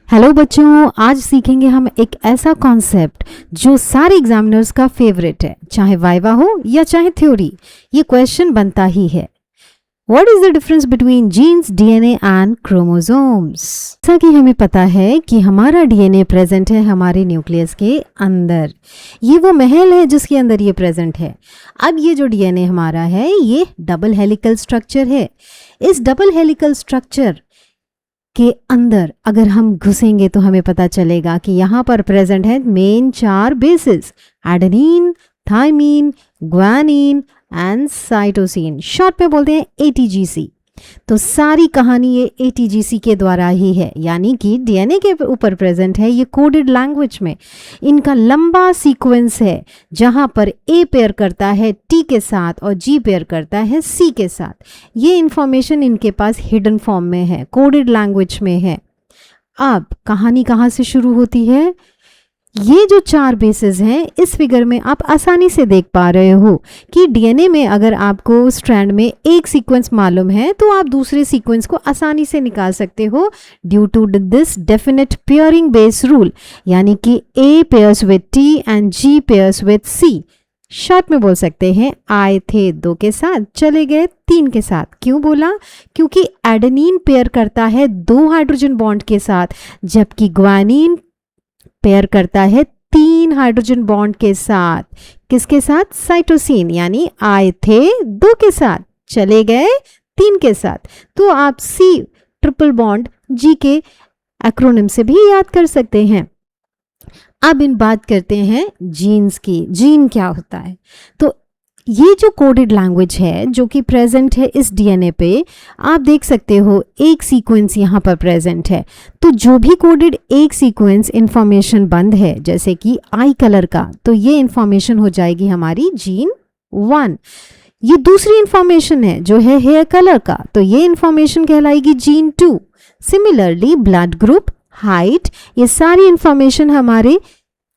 Hello बच्चों, आज सीखेंगे हम एक ऐसा कॉन्सेप्ट जो सारे एग्जामिनर्स का फेवरेट है, चाहे वाइवा हो या चाहे थ्योरी। ये क्वेश्चन बनता ही है, what is the difference between genes, DNA and chromosomes. जैसा कि हमें पता है कि हमारा डीएनए प्रेजेंट है हमारे न्यूक्लियस के अंदर। ये वो महल है जिसके अंदर ये प्रेजेंट है। अब ये जो डीएनए हमारा है ये डबल हेलिकल स्ट्रक्चर है। इस डबल हेलिकल स्ट्रक्चर के अंदर अगर हम घुसेंगे तो हमें पता चलेगा कि यहाँ पर प्रेजेंट है main 4 bases, adenine, thymine, guanine and cytosine. Short में बोलते हैं एटीजीसी। तो सारी कहानी ये एटीजीसी के द्वारा ही है, यानी कि डीएनए के ऊपर प्रेजेंट है ये कोडेड लैंग्वेज में। इनका लंबा सीक्वेंस है जहां पर ए पेयर करता है टी के साथ और जी पेयर करता है सी के साथ। ये इंफॉर्मेशन इनके पास हिडन फॉर्म में है, कोडेड लैंग्वेज में है। अब कहानी कहाँ से शुरू होती है? ये जो 4 बेसेस हैं इस फिगर में आप आसानी से देख पा रहे हो कि डीएनए में अगर आपको स्ट्रैंड में एक सीक्वेंस मालूम है तो आप दूसरे सीक्वेंस को आसानी से निकाल सकते हो due to this definite pairing base rule, यानी कि A pairs with T and G pairs with C. Short में बोल सकते हैं आए थे 2 के साथ, चले गए 3 के साथ। क्यों बोला? क्योंकि एडेनिन पेयर करता है 2 हाइड्रोजन बॉन्ड के साथ, जबकि ग्वानिन पेयर करता है 3 हाइड्रोजन बॉन्ड के साथ। किसके साथ? साइटोसिन। यानी आए थे 2 के साथ, चले गए 3 के साथ। तो आप सी ट्रिपल बॉन्ड जी के एक्रोनिम से भी याद कर सकते हैं। अब इन बात करते हैं जीन्स की। जीन क्या होता है? तो ये जो कोडेड लैंग्वेज है जो कि प्रेजेंट है इस डीएनए पे, आप देख सकते हो एक सीक्वेंस यहाँ पर प्रेजेंट है। तो जो भी कोडेड एक सीक्वेंस इंफॉर्मेशन बंद है, जैसे कि आई कलर का, तो ये इंफॉर्मेशन हो जाएगी हमारी जीन 1। ये दूसरी इंफॉर्मेशन है जो है हेयर कलर का, तो ये इंफॉर्मेशन कहलाएगी gene 2। Similarly blood group, height, ये सारी इंफॉर्मेशन हमारे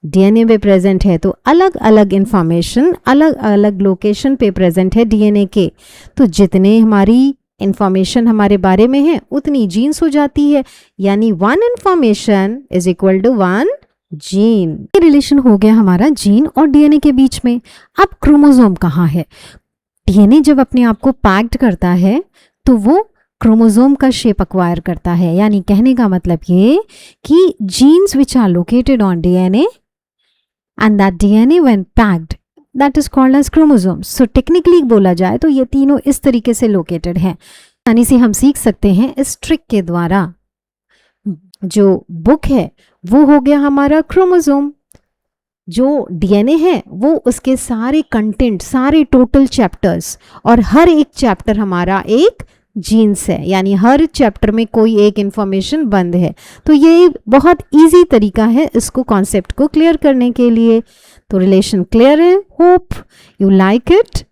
डीएनए पे प्रेजेंट है। तो अलग अलग इंफॉर्मेशन अलग अलग लोकेशन पे प्रेजेंट है डीएनए के। तो जितने हमारी इंफॉर्मेशन हमारे बारे में है उतनी जीन्स हो जाती है, यानी 1 information is equal to 1 gene. ये रिलेशन हो गया हमारा जीन और डीएनए के बीच में। अब क्रोमोसोम कहाँ है? डीएनए जब अपने आप को पैक्ड करता है तो वो क्रोमोसोम का शेप अक्वायर करता है, यानी कहने का मतलब ये कि genes which are located on DNA and that DNA when packed that is called as chromosomes. So technically बोला जाए तो ये तीनों इस तरीके से लोकेटेड हैं। यानी से हम सीख सकते हैं इस ट्रिक के द्वारा। जो बुक है वो हो गया हमारा क्रोमोसोम, जो डीएनए है वो उसके सारे कंटेंट, सारे टोटल चैप्टर्स, और हर एक चैप्टर हमारा एक जीन्स है, यानी हर चैप्टर में कोई एक इंफॉर्मेशन बंद है। तो ये बहुत इजी तरीका है इसको कॉन्सेप्ट को क्लियर करने के लिए। तो रिलेशन क्लियर है। Hope you like it.